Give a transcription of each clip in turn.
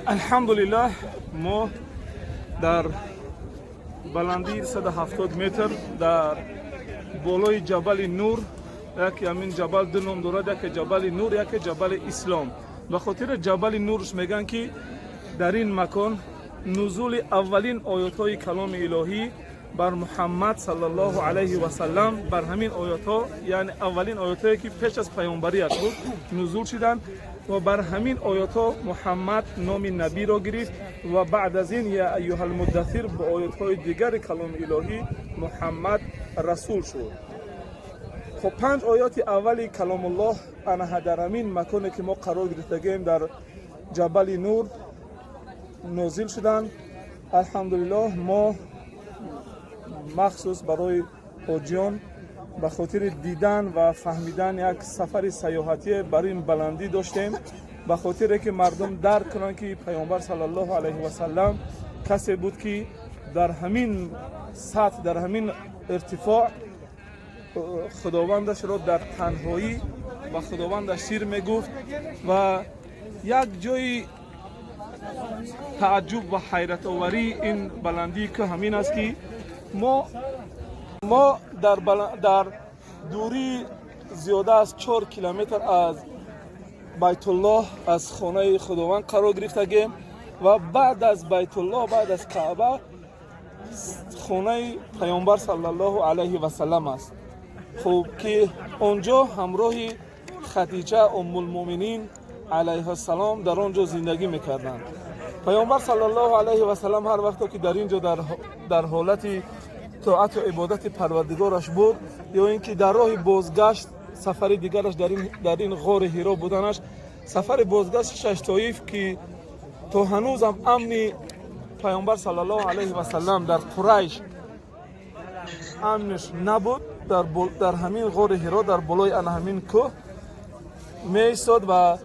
الحمدلله ما در بلندی 170 متر در بالای جبل نور، یکی همین جبل دو نام دارد، یکی جبل نور، یکی جبل اسلام. به خاطر جبل نورش میگن که در این مکان نزول اولین آیات کلام الهی بر محمد صلی الله علیه و سلم، بر همین آیات ها، یعنی اولین آیات هایی که پیش از پیامبریش بود نزول شدند و بر همین آیات ها محمد نام نبی را گرفت و بعد از این یا ایها المدثر با آیات های دیگر کلام الهی محمد رسول شد. خب 5 آیات اولی کلام الله انها در همین مکانی که ما قرار گرفتگیم در جبل نور نازل شدند. الحمدلله ما مخصوص برای حاجیان به خاطر دیدن و فهمیدن یک سفر سیاحتی بر این بلندی داشتیم، به خاطر که مردم درک کنند که پیامبر صلی الله علیه و سلم کسی بود که در همین سطح، در همین ارتفاع خداوندش را در تنهایی و خداوندش سیر میگفت و یک جای تعجب و حیرت آوری این بلندی که همین است که ما در دوری زیاده از 4 کیلومتر از بیت الله، از خانه خداوند قرار گرفتگیم و بعد از بیت الله، بعد از کعبه خانه پیامبر صلی الله علیه و سلم است. خب که اونجا همراه خدیجه ام المؤمنین علیها السلام در آنجا زندگی میکردند. پیامبر صلی الله علیه و سلم هر وقت که در اینجا در حالت طاعت و عبادت پروردگارش بود یا اینکه در راه بازگشت سفر دیگرش در این غار حرا بودنش، سفر بازگشتش طایف که تا هنوز هم امنی پیامبر صلی الله علیه و سلم در قریش امنش نبود، در همین غار حرا در بالای همین کوه می ایستاد و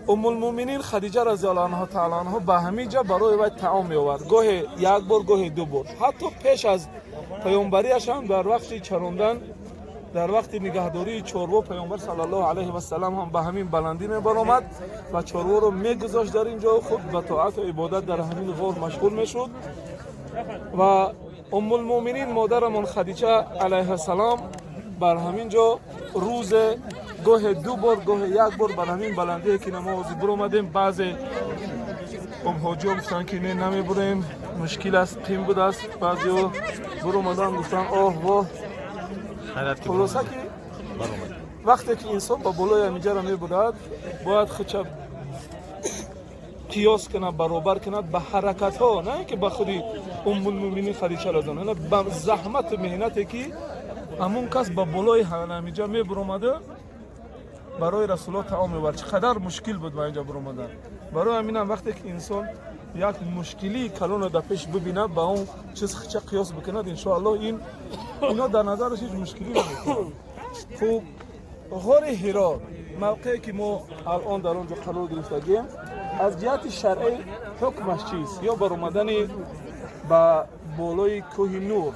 ام المؤمنین خدیجه رضی الله عنها تعالی عنها به همین جا برای وی طعام می آورد، گاه یک بار گاه دو بار. حتی پیش از پیامبریش هم در وقت چراندن، در وقت نگهداری چاروا پیامبر صلی الله علیه و سلم هم به همین بلندی می برآمد و چاروا رو می گذاشت در اینجا، خود به طاعت و عبادت در همین غار مشغول می شد و ام المؤمنین مادرمون خدیجه علیها السلام بر همین جا روز گاه دو بار گاه یک بار بر همین بلندی که نماز برآمدیم. بعضی حاجی‌ها گفتن که نه نمیبریم، مشکل است، تیم بود است. بعضی‌ها برآمدن گفتن آه واه. خلاصه که وقتی که انسان با بالای همینجا را میبرد باید خودش قیاس کنه، برابر کنه به حرکت ها، نه که به خودی ام المؤمنین خدیجه رضی الله عنها، به زحمت و مهنتی که همون کس با بالای همینجا میبرآمده برای رسول الله طعام میبرد. چقدر مشکل بود با اینجا برآمدن. برای همین هم وقتی که انسان یک مشکلی کلون در پیش ببینه با اون چیز چه قیاس بکنه، ان شاء الله اینا در نظرش هیچ مشکلی نمیکنه. خب غار حرا موقعی که ما الان در اونجا قرار گرفتگیم، از جهت شرعی حکمش چیست؟ یا برآمدن با بالای کوه نور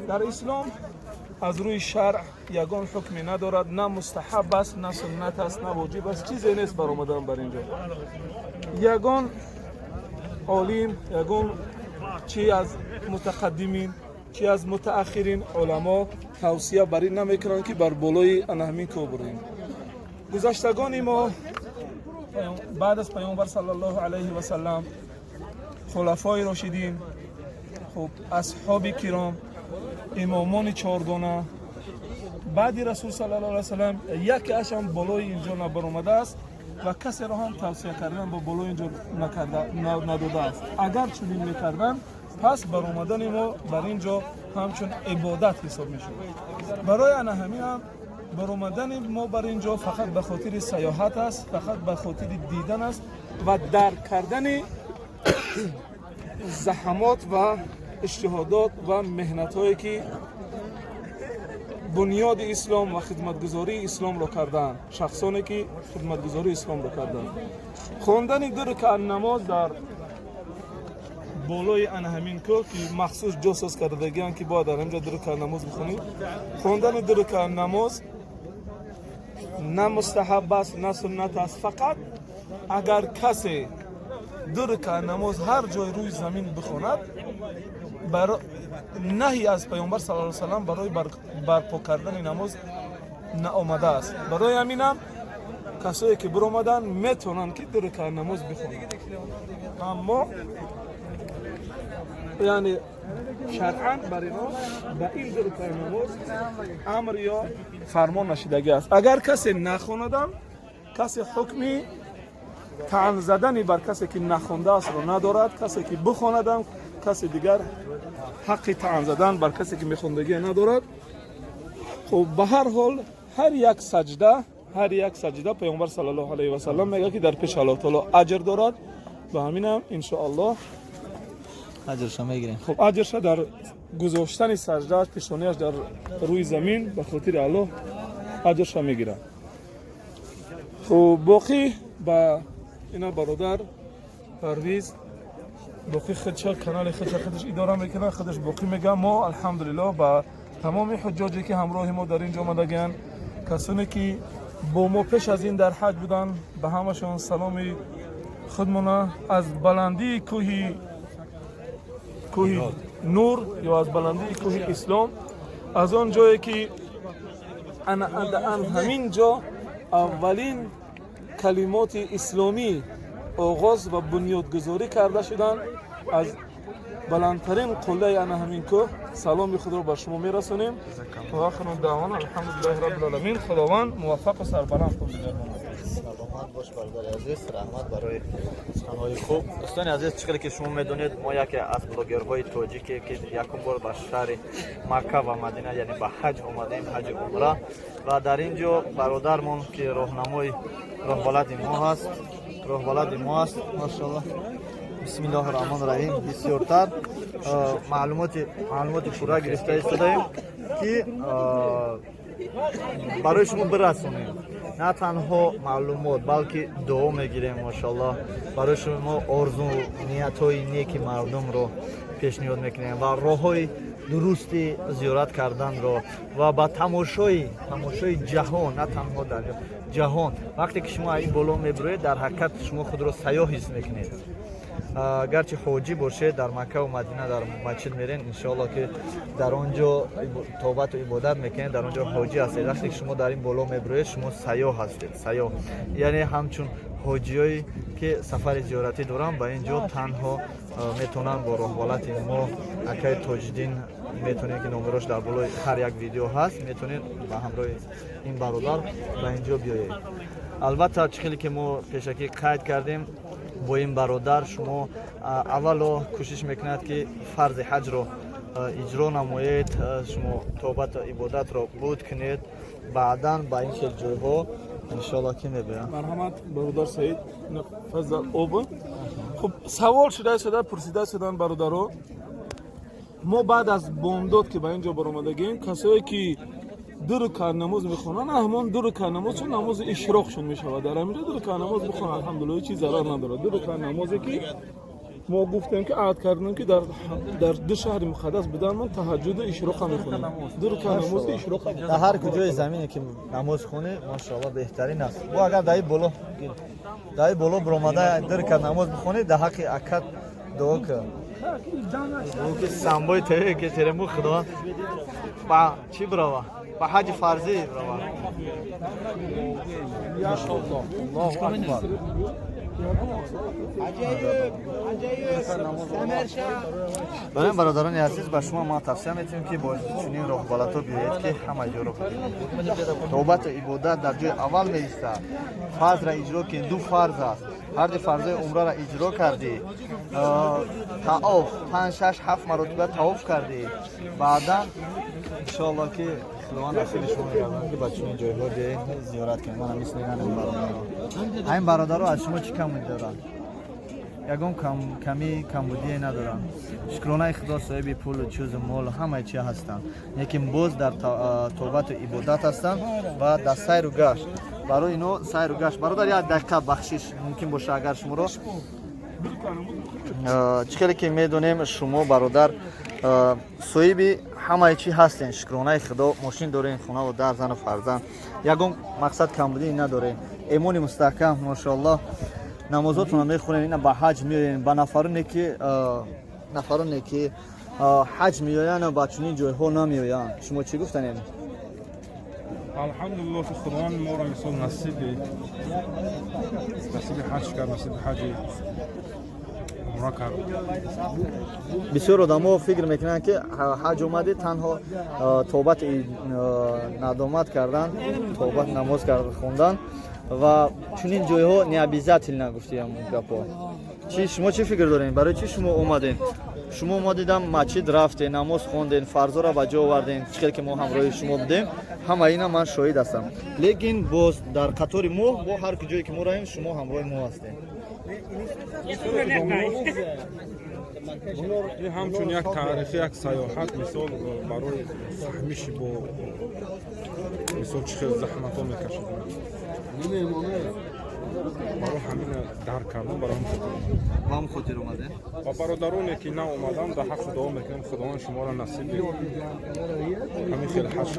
در اسلام از روی شرع یگان حکمی ندارد، نه مستحب است، نه سنت است، نه واجب است، چیزی نیست برآمدن بر اینجا. یگان عالم، یگان چی از متقدمین چی از متأخرین علما توصیه بر این نمیکنند که بر بالای همین کوه بریم. گذشتگان ما بعد از پیامبر صلی الله علیه و سلم، خلفای راشدین، خب اصحاب کرام، امامان چهارگانه بعد رسول صلی الله علیه و سلم یک اشم بالای اینجا نبرآمده است و کسی را هم توصیه کردن با بالای اینجا نداده است. اگر چنین میکردن پس برآمدن ما بر اینجا همچون عبادت حساب میشد. برای همین هم برآمدن ما بر اینجا فقط به خاطر سیاحت است، فقط به خاطر دیدن است و درک کردن زحمات و اجتهادات و مهنت هایی که بنیاد اسلام و خدمتگزاری اسلام را کردند، شخصانی که خدمتگزاری اسلام را کردند. خواندن 2 رکعت نماز در بالای همین کوه که مخصوص جاسوس کردگیان که باید در اینجا 2 رکعت نماز بخونید. خواندن 2 رکعت نماز نه مستحب است نه سنت است، فقط اگر کسی دو رکعت نماز هر جای روی زمین بخواند برای نهی از پیامبر صلی الله علیه و سلم برای برپا کردن نماز نآمده است. برای همینم کسایی که برآمدن میتونن که دو رکعت نماز بخونند، اما یعنی شرعاً برای ما به این دو رکعت نماز امر یا فرمان نشیدگی است. اگر کسی نخواندم، کسی حکمی طعن زدنی بر کسی که نخونده است رو ندارد. کسی که بخواندم، کسی دیگر حق طعن زدن بر کسی که میخوندگی ندارد. خب به هر حال هر یک سجده پیامبر صلی الله علیه و سلم میگه که در پیش الله تعالی اجر دارد. و همینم ان شاء الله اجرش میگیریم. خب اجرش در گذاشتن سجده پیشانیش در روی زمین به خاطر الله اجرش میگیره. خب باقی با اینا برادر پرویز باقی خودش کانال خودش اداره میکنه، خودش باقی میگه. ما الحمدلله با تمام حجاجی که همراه ما در اینجا آمدگان، کسانی که با ما پیش از این در حج بودن، به همشون سلام خودمون از بلندی کوه نور یا از بلندی کوه اسلام، از آن جایی که همین جا اولین کلمات اسلامی آغاز و بنیادگذاری کرده شدن، از بلندترین قله همین کوه سلام خود را بر شما میرسونیم. و آخر دعوانا الحمدلله رب العالمین. خداوند موفق و سربلند کن. سلامت باش برادر عزیز، رحمت برای سخنهای خوب. دوستان عزیز، چقدر که شما میدونید ما یکی از بلاگرهای تاجیکی که یکم بار به شهر مکه و مدینه یعنی به حج اومدیم، حج عمره، و در اینجا برادرمون که راهنمای راهبلد ما هست ماشاءالله. بسم الله الرحمن الرحیم. بسیارتر معلومات پورا گرفته ایستادیم که برای شما برسونیم. نه تنها معلومات بلکه دعا میگیریم ماشاءالله. برای شما آرزو نیت‌های نیک مردم رو پیشنهاد میکنیم و راه‌های درستی زیارت کردن رو و با تماشای جهان، نه تنها در جهان. وقتی که شما این بالا میبروید در حقیقت شما خود رو سیاه حس میکنید. گرچه حاجی باشه در مکه و مدینه در مسجد میرین انشاءالله که در آنجا توبت و عبادت میکنین، در آنجا حاجی هستید. وقتی که شما در این بالا میبروید شما سیاه هستید. سیاه یعنی همچون حاجیایی که سفر زیارتی دارن به اینجا تنها میتونن با راهبلد ما اکای تاجدین میتونین که نمرش در بالای هر یک ویدیو هست، میتونین با همراه این برادر به اینجا بیایید. البته چخیلی که ما پیشکی قید کردیم با این برادر، شما اولا کوشش میکنید که فرض حج رو اجرا نمایید، شما توبت و عبادت رو بود کنید، بعداً با این خیل جایها انشالله که میبینم. مرحمت برادر سعید فضل اوبه. خب سوال شده پرسیده شدن برادرها، ما بعد از بامداد که به اینجا برآمدگیم کسایی که دو رکعت نماز میخونن، همون دو رکعت نماز چون نماز اشراقشون میشود در همینجا دو رکعت نماز بخونن الحمدلله چیز ضرر نداره. دو رکعت نمازی که ما گفتیم که عهد کردیم که در دو شهر مقدس بدن من تهجد اشراق میخونم. دو رکعت نماز اشراق در هر کجای زمینی که نماز خونه ماشاءالله بهترین است. و اگر دای بالا برآمده دو رکعت نماز بخونه در حق اکد دعا کرد. او که سنبای تایی که ترمو خدا با چی براوه؟ با حج فرضی براوه. الله اکبر. برای برادران عزیز به شما ما توصیه می‌کنیم که با چنین راهبلدها بیایید که همه جا رو ببینید. توبت و عبادت در جای اول می‌ایستد. فرض را اجرا کنید. دو فرض است. هر دو فرض عمره را اجرا کردی، طواف 5 6 7 مرتبه طواف کردی، بعدا انشاءالله که خداوند نصیب شما می‌کنه که بچه‌ها این جای‌ها بیاین زیارت کنید. من مثل این برادرها، این برادرها از شما چی کم دارن؟ یگان کمبودی ندارن. شکرانه خدا صاحب پول و چیز مال همه چی هستن، لیکن باز در توبت و عبادت هستن و در سیر و گشت. برای اینو سیر و گشت برادر یک دقیقه بخشش ممکن باشه اگر شما رو چیکاری که میدونیم شما برادر صاحب همه چی هستین. شکرانه خدا ماشین دارین، خونه و در زن و فرزند، یگان مقصد کمبودی نداره. ایمانی مستحکم ماشاءالله намозотонро мехонед, ина ба ҳаҷ меоед, ба нафароне ки ҳаҷ меоянд ба чунин ҷойҳо намеоянд. Шумо чӣ гуфтанед? الحمدلله که خداوند ما را مثال نصیب حج کرد، نصیب حج عمره کرد. بسیار آدم‌ها فکر میکنند که حج اومده تنها توبت ندامت کردن، توبت نماز خوندن و چنین جای‌ها نیابیزت نگفتیم گپا. شما چی فکر دارین؟ برای چی شما اومدین؟ شما اومدیدم مسجد رفتین، نماز خوندین، فرضا را به جا آوردین، چیزی که ما همراه شما بودیم، همه اینا من شاهد هستم. لیکن باز در قطار ما با هر جایی که ما رفتیم شما همراه ما هستین. این همچون یک تاریخی، یک سیاحت مثال برای فهمیش با مثال چه زحمت ها میکشید برای همین درک کردن برای هم خاطر اومده و برادرانی که نه اومدن در حق دعا میکنم خداوند شما را نصیب همین خیلی حج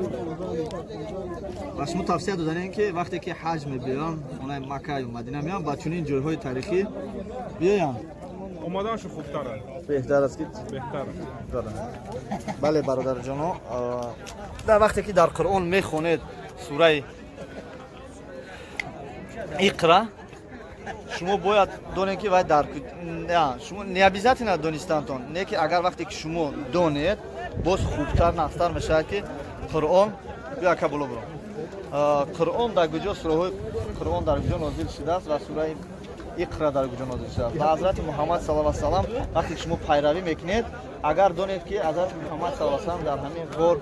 و شما توصیه دادن که وقتی که حج میبیان اونای مکه و مدینه میان با چنین جایهای تاریخی بیاین اومدنش خوبتره، بهتر است که بهتره. بله برادر جانو، در وقتی که در قرآن میخونید سوره اقرا شما باید دونید که باید درک شما نیابیزتی ندونستانتون نه که اگر وقتی که شما دونید باز خوبتر نفتر میشه که قرآن بیا که بلو برو قرآن در کجا سوره قرآن در کجا نازل شده است و سوره اقرا در کجا نازل شده است و حضرت محمد صلی الله علیه و سلم وقتی شما پیروی میکنید اگر دونید که حضرت محمد صلی الله علیه و سلم در همین غار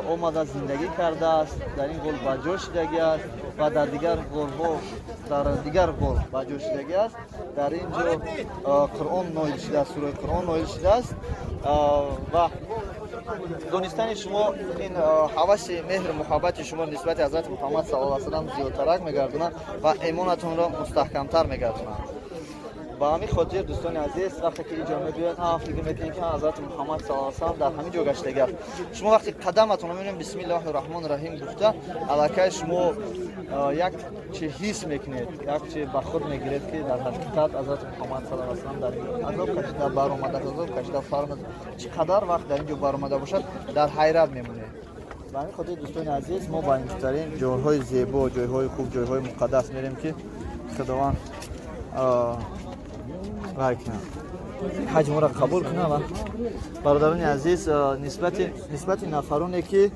اومده زندگی کرده است، در این غار با جا شدگی است و در دیگر غارها در دیگر غار با جا شدگی است. در اینجا قرآن نازل شده است، سوره قرآن نازل شده است و دونستان شما این هوس مهر محبت شما نسبت حضرت محمد صلی الله علیه و سلم زیادتر میگردونه و ایمانتون را مستحکمتر میگردونه. با همین خاطر دوستان عزیز وقتی که اینجا میبینید فکر میکنید که حضرت محمد صلی الله علیه و سلم در همین جا گشته است. شما وقتی قدمتون رو میبینید بسم الله الرحمن الرحیم گفته الکی شما یک چه حس میکنید، یک چه به خود میگیرید که در حقیقت حضرت محمد صلی الله علیه و سلم در این عذاب کشیده بر اومده، عذاب کشیده فرمود چقدر وقت در اینجا بر اومده باشد در حیرت میمونه. با همین خاطر دوستان عزیز ما با این جاهای زیبا، جاهای خوب، جاهای مقدس میریم که خداوند رای کنه حج ما را قبول کنه. و برادران عزیز نسبت نفرانی که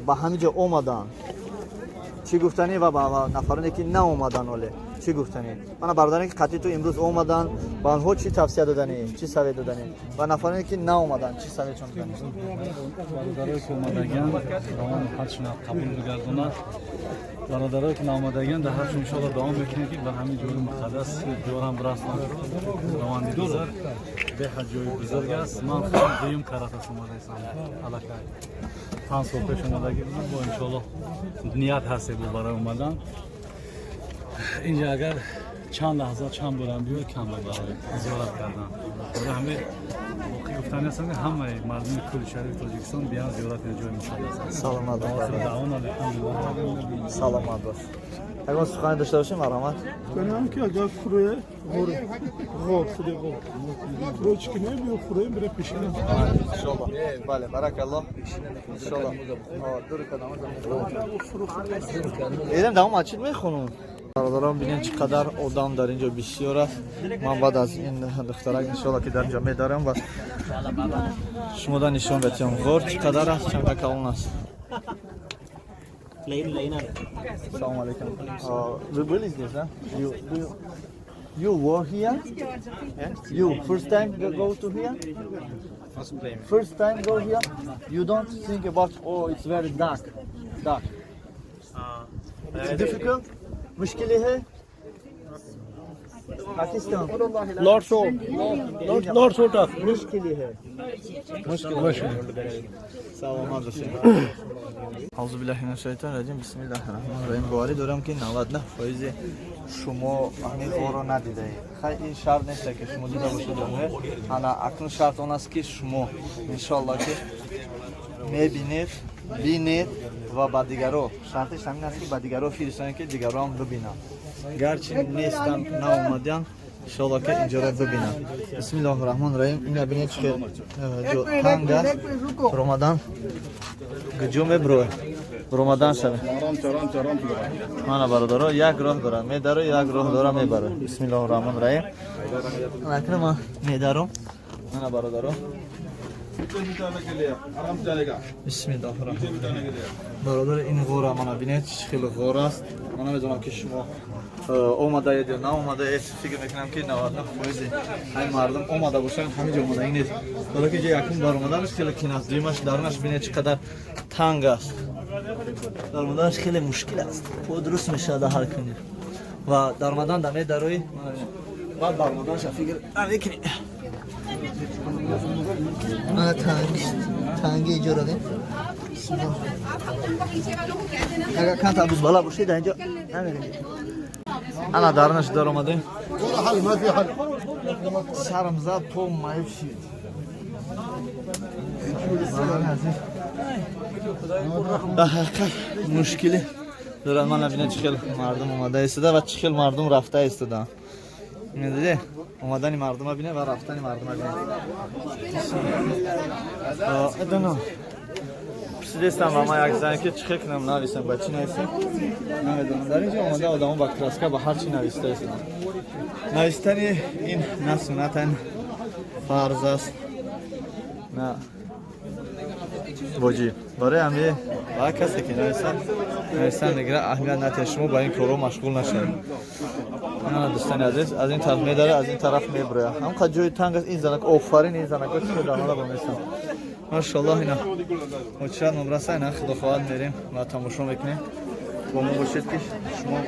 به همینجا اومدن چی گفتنی و با نفرانی که نه اومدن ولی چی گفتنی؟ من برادرانی که قطعی تو امروز اومدن با آنها چی توصیه دادنی؟ چی سوی دادنی؟ و نفرانی که نه اومدن چی سوی چون دادنی؟ برادرایی که اومدن خداوند حجشون قبول بگردونه. برادرایی که نامدگن در حجشون ان شاء الله دوام بکنن که به همین جای مقدس جورم برسن. خداوند دوزر به حج جای بزرگ است. من خودم دویم کارات هستم هستم. الکی پنج سال پیش اومدگی بودم با ان شاء الله نیت هست برای اومدن. اینجا اگر چند لحظه چند بارم بیاد کم برای زیارت کردن. برای همه گفتن هستن که همه مردم کل شهر تاجیکستان بیان زیارت جای مقدس. سلامت باشید. دعوان الحمدلله. سلامت باشید. اگر سخن داشته باشیم مرحمت. کنم که اگر فروه غور خود غور فروه چکنه بیو فروه بره پیشینه انشالله. بله بارک الله. انشالله. دور کدام ایرم دوام مسجد میخونم. برادران ببینید چقدر آدم در اینجا بسیار است. من بعد از این دخترک انشالله که در اینجا میدارم و شما در نشان بدیم غور چقدر است، چند کلون است. Assalamu alaikum. Where is this? You were here? Yeah? You first time go to here? First time go here? You don't think about it's very dark. It's difficult. مشكلة है Pakistan Lord Sota مشكلة है سلامت باشید. اعوذ بالله من الشیطان الرجیم بسم الله الرحمن الرحیم. باوری دارم که 99% شما همین غار رو ندیده اید. خیلی این شرط نیست که شما دیده باشید. حالا اکنون شرط اون است که شما انشالله که میبینید بینید و با دیگران شرطش همین است که با دیگران فرستانید که دیگران ببینند. Garchi nestam naomadan inshaalloh ke injora bibinam. Bismillahirrahmanirrahim. Ina bine chiqib jo tanga Ramadan gujume bro. Ramadan shab. Mana barodaro yak roh dora. Medaro yak roh dora mebaro. Bismillahirrahmanirrahim. Akrama medaro. Mana barodaro. Bismillahirrahmanirrahim. Barodar in g'ora mana bine chiqib g'ora است. Mana میدونم که شما اومده یا نه اومده فکر میکنم که 90% های مردم اومده باشن همینجا اومده این نیست ولی که یکم در اومدن است که کنار دیمش درونش ببینید چقدر تنگ است در اومدنش خیلی مشکل است خود درست میشه در هر کنی و در اومدن دمه دروی بعد در اومدنش فکر میکنی نه تنگ اجاره ده اگر کانت ابوز بالا باشید اینجا نمیرید انا درنش در اومده سرم زد تو مایب شید در حقیقت مشکلی دارد من نبینه چخیل مردم اومده ایستده و چخیل مردم رفته ایستده میدیده اومدنی مردم ها بینه و رفتنی مردم ها بینه ادنو پسیدستم و ما یک زنی که چخیل کنم نویسم با چی نویسم نمیدونم در اینجا اومده آدم ها با کراسکه با هر چی نویسته ایستده نویستنی این نه سنتن فرض است نه واجب برای همه با کسی که نویسن نگره اهمیت نده شما با این کارو مشغول نشید نه دوستان عزیز از این طرف میداره از این طرف میبره همونقدر جای تنگ است این زنک آفرین این زنک چه در حالا بمیستن ماشاءالله اینا مچرد نمرسه اینا خدا خواهد میریم و تماشا میکنیم با ما باشید که شما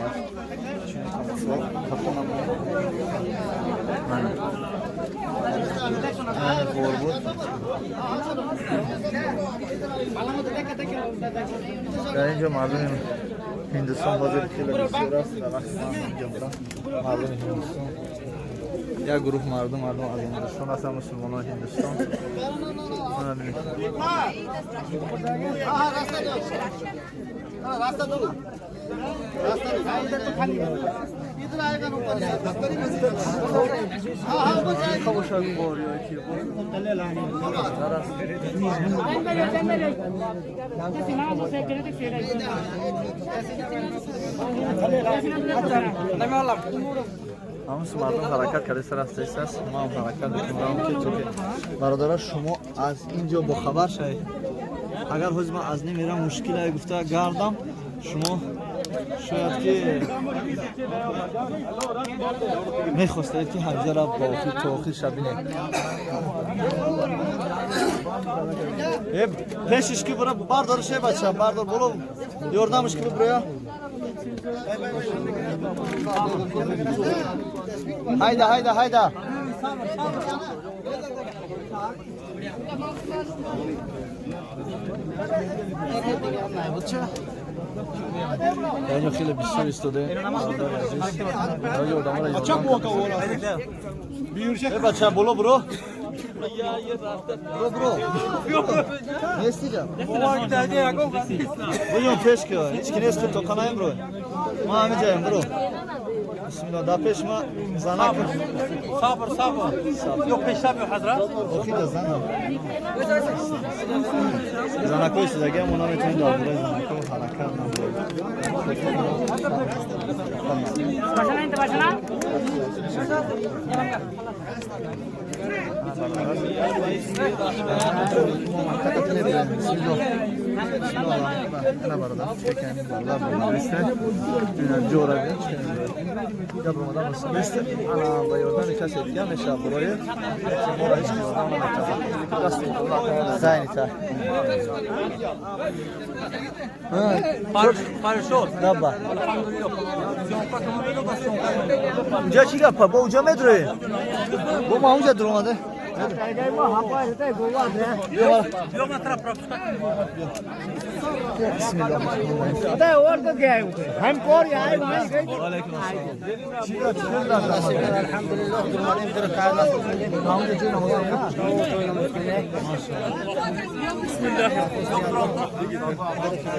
در اینجا مردم هندوستان بازی خیلی بسیار است و وقتی من اینجا برم مردم هندوستان یک گروه مردم از هندوستان هستن مسلمان های هندوستان راستہ دو इधर आएगा ना ऊपर हां हां बस खबर शायद बोल रही है कि तले लाने हम मردم حرکت کرده سر است است ما هم حرکت میکنم که تو که برادر شما از اینجا با خبر شید اگر روز ما از نمیرم مشکل گفته گردم شما شاید که میخواستید که حجه را با توقی شبینه پیشش که برای بردارش بچه بردار برو یاردمش که برای hayda hayda hayda yani خیلی بسیار استوده بچه بچه برو برو نیستی جا بگیم پیش که هیچ که نیست تو کنایم برو ما همه جایم برو بسم الله دا پیش ما زنک صبر yok پیش tabi حضرت اوکی دا زنکوی سیدگی هم اونا میتونید داربوله زنکو حرکت انا برادر چکن والله بنویسته اینا جوره یا برادر بنویسته انا با یاردن کسی دیگه میشه برای ما هیچ دست الله زین تا پارشوت دبا اونجا چی گپ با اونجا میدره با ما اونجا در اومده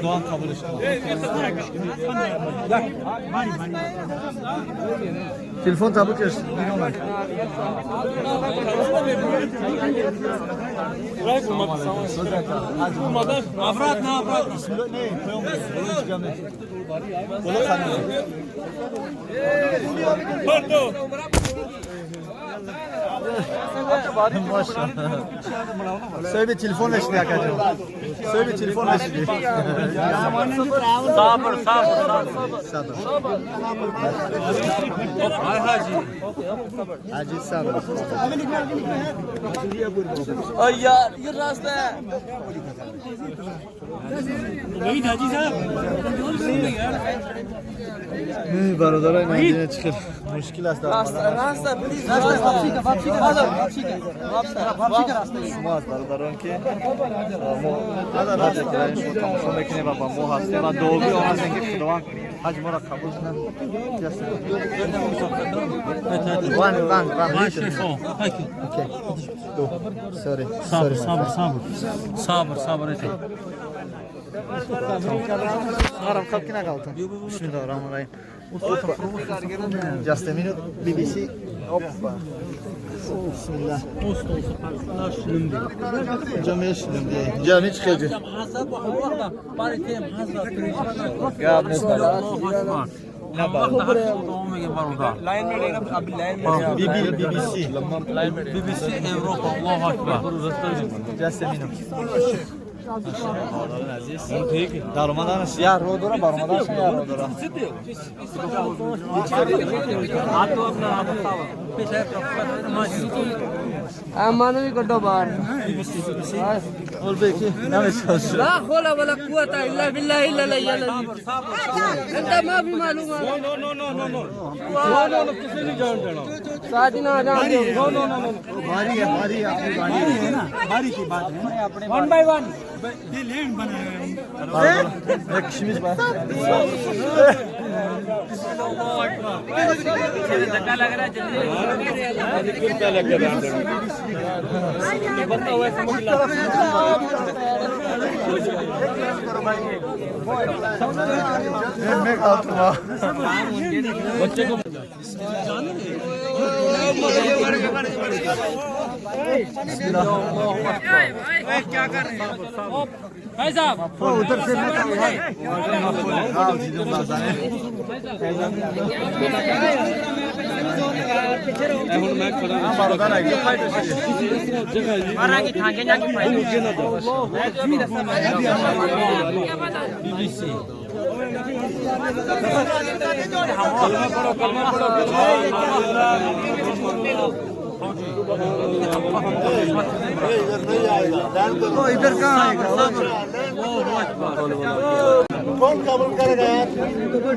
Doğan kabul işte. Telefon tabu kes. Avrat ne avrat? Söyle bir telefon eşliği yakacağım. Söyle bir telefon eşliği. Sabır. Ay hacı. Hacı sabır. Ay ya rasta. Barodara Medine çıkır. Müşkil hasta. Rasta please. Şumaz barodaron ki. Ada rasta. Şu kamşondakine baba mu hasta. Ama doğru ona sen ki Kur'an. Hac mora kabul etmem. One. Okay. Go. Sorry. Sabır et. Aram kalkına kalktım. Bismillahirrahmanirrahim. Just a minute. BBC. Hoppa. Bismillah. Camiye şimdi. Cami çıkacak. Ya mesela. Ne var? BBC Avrupa Allahu Akbar. Just a minute. Darmadan ya rodora barmadan ya rodora. Amano भी कटो बाहर Ol belki ne çalışıyor? لا حول ولا قوة إلا بالله إلا العلي أنت ما في معلومات साजिना जानते हो भारी है ना भारी की बात है वन बाय वन एक kişimiz var. धक्का लग रहा है Ekmek altıma. क्या कर रहे हैं भाई साहब उधर से हाँ सीधे बात है बारोदारा एक फाइट मारा की थांगे जाके फाइट BBC तो इधर कहाँ आएगा कौन कबूल करेगा यार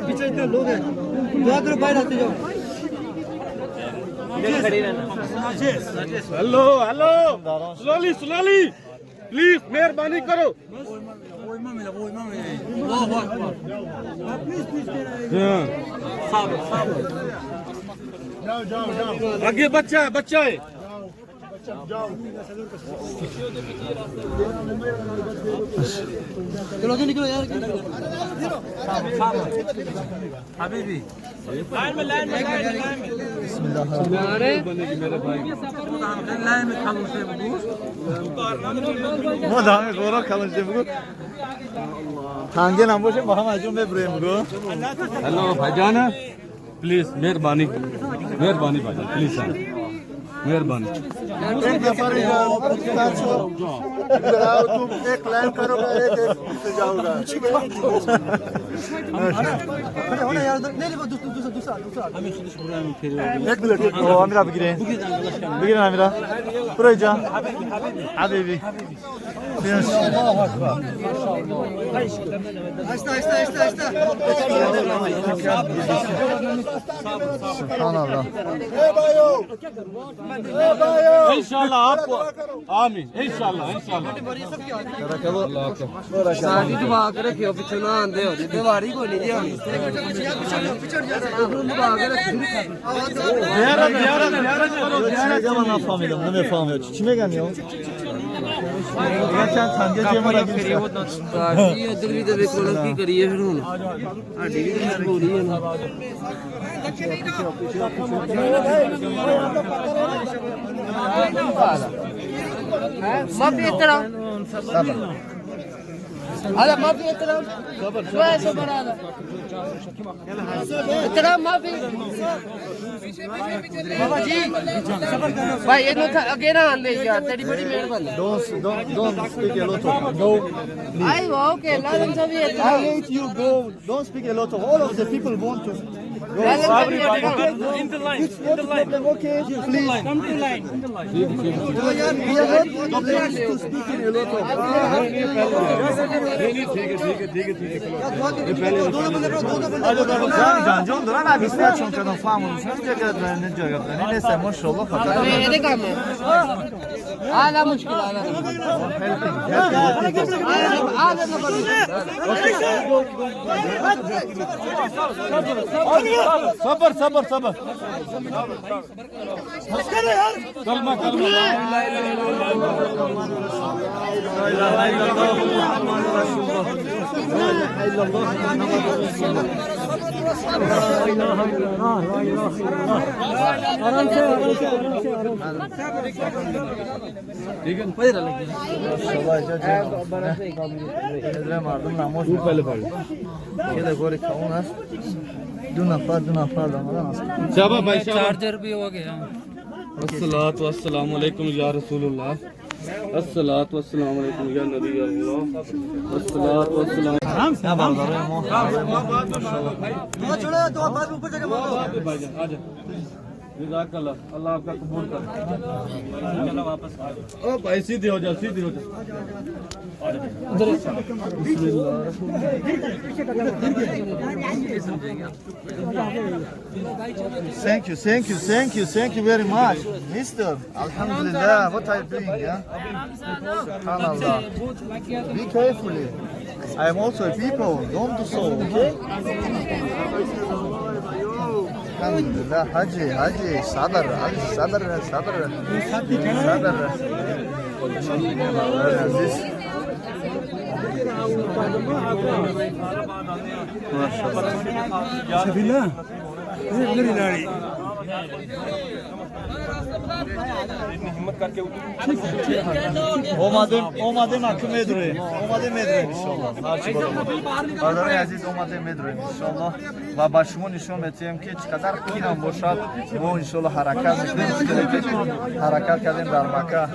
पीछे इतने लोग हैं दो तरफ बाहर आते जाओ हेलो स्लोली प्लीज मेहरबानी करो आगे बच्चा है चलो तो निकलो यार हबीबी लाइन में वो दामे गोरा खालन से बुगु थांगे नाम बोले महामाजू में ब्रेम बुगु हेलो भाईजान प्लीज मेहरबानी भाईजान प्लीज मेहरबानी एक नंबर तुम एक लाइन करोगे एक से जाओगा होना यार नहीं दूसरा एक मिनट ओ अमीरा बिगिरे अमीरा पूरा जा हबीबी सुभान अल्लाह इंशाल्लाह आपको आमीन इंशाल्लाह इंशाल्लाह सारी दुआ के रखियो पिछे ना आंदे हो बीमारी कोई नहीं होनी दुआ के रखियो Bana familya, ne familya? Kime geliyor? Geçen tane cemara giriyor. ये दिल्ली दे देखो लोग की करिए फिर हुन हाडी भी मजबूरी है ना माफी इतना هذا ما في احترام شوية صبر هذا احترام ما في بابا جي भाई ये नो था अगे ना ले यार तेरी बड़ी मेहरबानी Don't speak a lot of no. आई वो ओके लाजम सभी है I hate you. Go. Don't speak a lot of. All of the people want to. Go. लाजम सभी है In the line. It's not a problem. Okay, please. Come to line. We are not obliged to speak in a lot of. Can John Duran abi ister çünkü adam famous. Ne cevaplar? Neyse maşallah fakat. ये काम है आला मुश्किल आला आला नंबर صبر صبر صبر كلمة كلمة La ilahe illallah Muhammed Resulullah. La ilahe illallah Muhammed Resulullah. La ilahe illallah. La ilahe illallah. Maşallah mardım namoz. Ye de gori kauna. दो नफर शाबाश भाई चार्जर भी हो गया अस्सलातु वस्सलामु अलैकुम या रसूलुल्लाह अस्सलातु वस्सलामु अलैकुम या नबी अल्लाह अस्सलातु वस्सलाम क्या बात कर रहे हो भाईजान आजा जज़ाकल्लाह अल्लाह आपका कबूल करे चलो वापस ओ भाई सीधे हो जाओ सीधे हो जाओ Thank you very much, Mister. Alhamdulillah, what are you doing? Yeah? Subhanallah. Be carefully. I am also a people. Don't do so, okay? Alhamdulillah, Haji, Sadr. Aziz. اومده محکومه دوره اومده مدره انشالله هرچی برادر عزیز اومده مدره انشالله و با شما نشون میدیم که چقدر کینم باشد ما انشالله حرکت میکنیم حرکت کردیم در مکه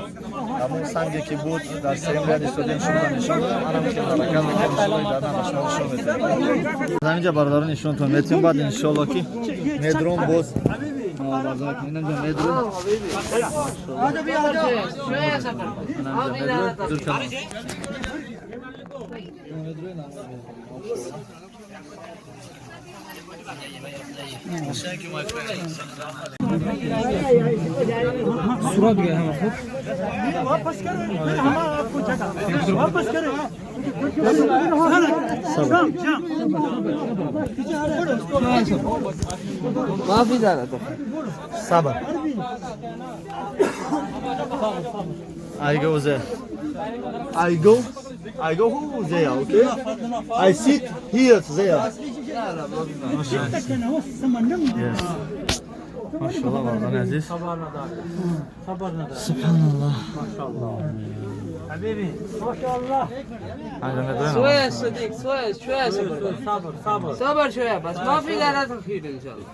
همون سنگی که بود در سیم ریاض استودیم شما نشون دادم منم که حرکت میکنم انشالله بعدا شما نشون میدیم همینجا برادر نشون میدیم بعد انشالله که مدرون باز बाजार में ना जो मेड्रो आज भी आ जाओ शोया सफर अब भी रहा था सूरत गया है मतलब वापस करें हम आपको जगह वापस करें माफी जा रहा था Sabah. I go there. I go who there, okay? I sit here there. Yes. Maşallah Allah'ın aziz. Subhanallah. حبيبي ما شاء الله شوية صديق شوية صبر شوية بس ما في لا تخيل إن شاء الله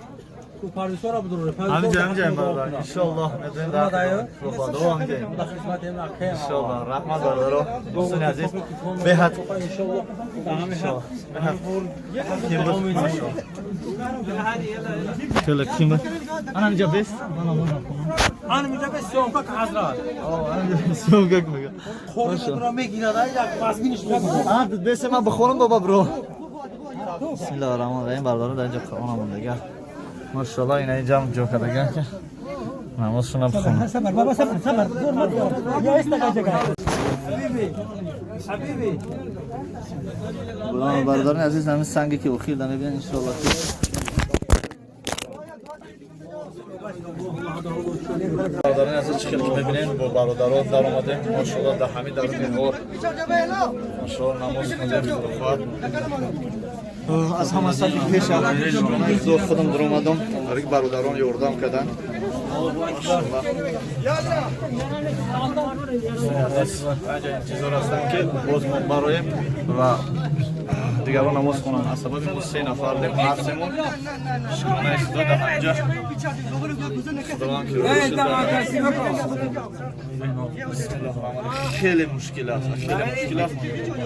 Amcam baba inşallah neden daha devam edelim. İnşallah rahmet olur. Olsun aziz. Behat inşallah. Behat. Kim bu? Maşallah. Şöyle kim? Ana mücabes. انا مجابس سوقك حضرات Sokak mı? خورم میگیره یک واسمینش بگو Ha, bese ben bakıyorum baba bro. Bismillahirrahmanirrahim. Barları da önce ona bunda gel. Maşallah yine cam joka da gel. نمازشون هم بخونم. صبر بابا صبر دور ما یا استقا جگه حبیبی برادران عزیز همین سنگی که اخیر داره بیان انشالله برادران عزیز چخیل که ببینین با برادران در آمده ماشاءالله در همین در مهور ماشاءالله نماز خوندیم خواهد از همه ساکی پیش از دو خودم در آمدم برای برادران یاردم کردن ماشاءالله اینجا انتظار هستم که باز ما برایم و دیگران نماز خونم از سبب ما 3 نفریم هفتمون شکرانه خدا در همینجا خداوند که روی خیلی مشکل است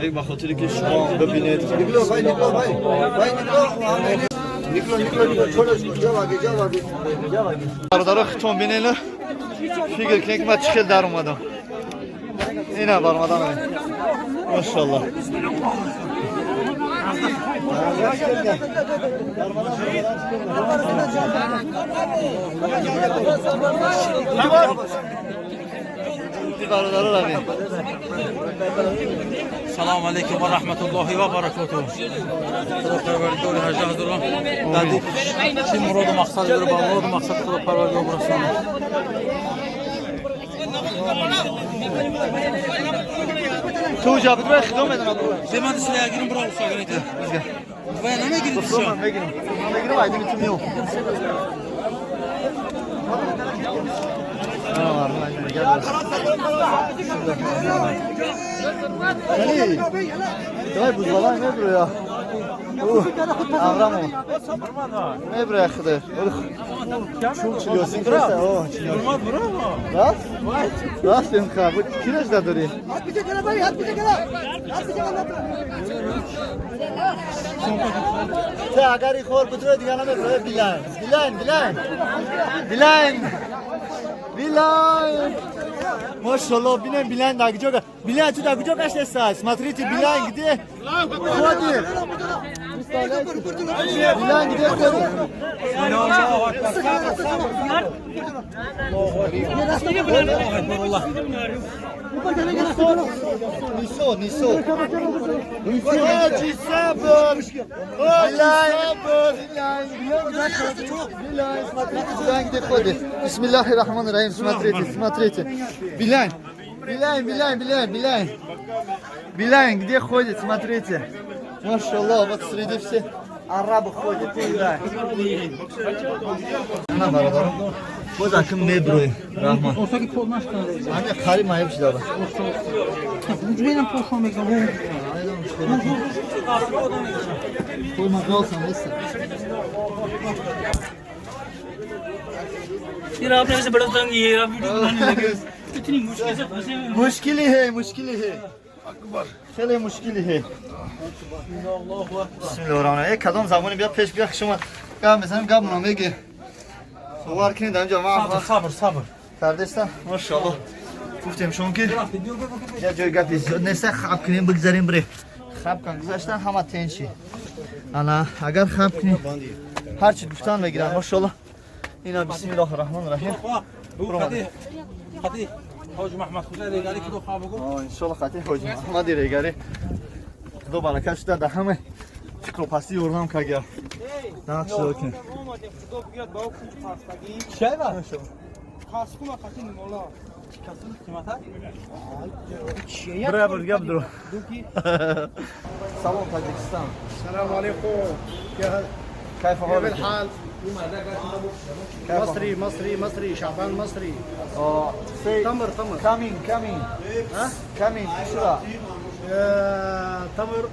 یک بخاطری که شما ببینید برادرها خودتون بینید فکر کنید که من چخیل در اومدم اینه برمدن ماشاءالله السلام علیکم و رحمت الله و برکاته. خدا پروردگار هر جا دارم. دادی چی مراد و مقصد داره با مراد و مقصد خدا پروردگار برسونه. تو جا بدو خدمت میدونم زمان سلاح گیرم برای ساگرایت. باید نمیگیریم بسیار. میگیرم ایدی میتونیم. دای بود والله نمیبره یا امرامو نمیبره خدا چون چلیوسین کرده راست این خواه کیرش داری اگر این خور بطوره دیگه نمیبره بیلاین ماشاءالله بینم بیلاین در کجا بیلاین تو در کجا گشته است смотрите بیلاین گده خودی بیلاین گده خودی نیسو حاجی صبر بیلاین смотрите گده خودی بسم الله الرحمن الرحیم смотрите بیلاین گده خودی смотрите ماشاءالله вот среди всех арабов ходит بیلاین نه برادرم باز akım mebroy rahman olsa ki polnaş kanalıydı. Anne karim ayıp şey var. Ucuyla polşan mekan. Polma kalsan neyse. फिर आपने ऐसे बड़ा तंग ये आप वीडियो बनाने लगे इतनी मुश्किल से फंसे हुए मुश्किल है خیلی مشکلی है بسم الله الرحمن الرحیم کدام زمانی بیا پیش بیا شما گام بزنیم گام نمیگه صور کنید اینجا sabır kardeşler maşallah گفتیم شما که یا جای گپی زیاد نیست خواب کنیم بگذاریم بره خواب کن گذاشتن همه تنشی انا اگر خواب کنیم هر چی گفتن بگیرن ماشاءالله اینا بسم الله الرحمن الرحیم خطی حاج محمد خدا ریگاری که دو خواب بگو. انشالله خطی حاج محمد ریگاری خدا برکت شده در همه فکر و پسی اورنام که گیا نقش شده کنیم چه var? Kaskuma kaçın mola. Kasını kim atar? برای برگه بدرو سلام تاجیکستان السلام عليكم كيف حالك؟ الحال مصري شعبان مصري تمر كامين شو تمر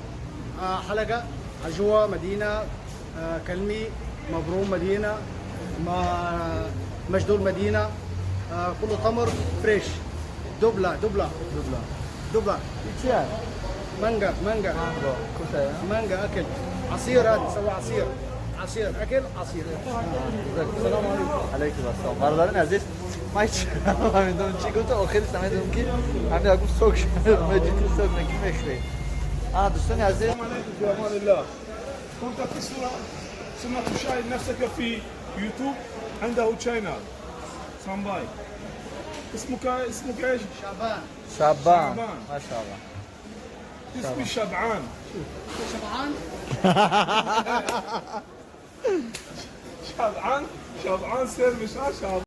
حلقة عجوة مدينة كلمي مبروم مدينة مجدول مدينة كله تمر فريش دبلة مانجا أكل عصير تسوي عصير أكل عصير السلام عليكم عليكم السلام برادران عزیز ما هیچ نمیدونم چی گفتم آخرش نمیدونم که همین اگه سوک مجیدی سوک نکی میخوری دوستان عزیز في امان الله. كنت في صورة ثم تشاهد نفسك في يوتيوب عنده channel سامباي اسمك ايش؟ شعبان. شابان شابان. ما شاء الله. اسمي شبعان. شبعان. شبعان سير مش شبعان.